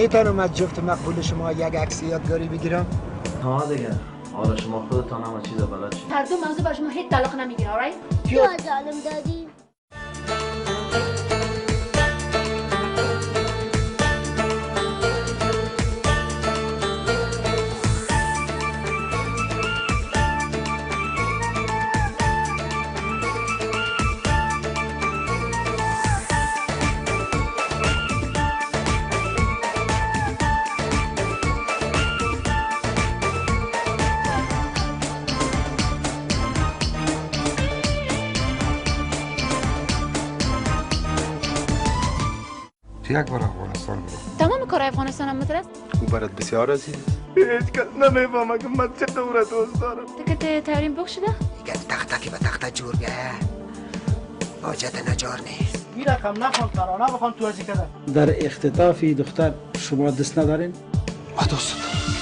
میتونم از جفت مقبول شما یک عکس یادگاری بگیرم؟ ها دیگه، حالا شما خودتان همه چیز بلد شید. هر دو موضوع بر شما هیچ طلاق نمیگیره، alright؟ کیا ظالم دادی؟ یک بار افغانستان برو. تمام کار افغانستان هم مدرست؟ او برات بسیار عزیز. هیچ کس نمیفهمه که من چطور دوست دارم. تکت تورین بک شده؟ دیگه تخته که به تخته جور بیه حاجت نجار نیست. این رقم نخوان ترانه بخوان تو ازی کده. در اختطاف دختر شما دست ندارین؟ ما دوست دارم.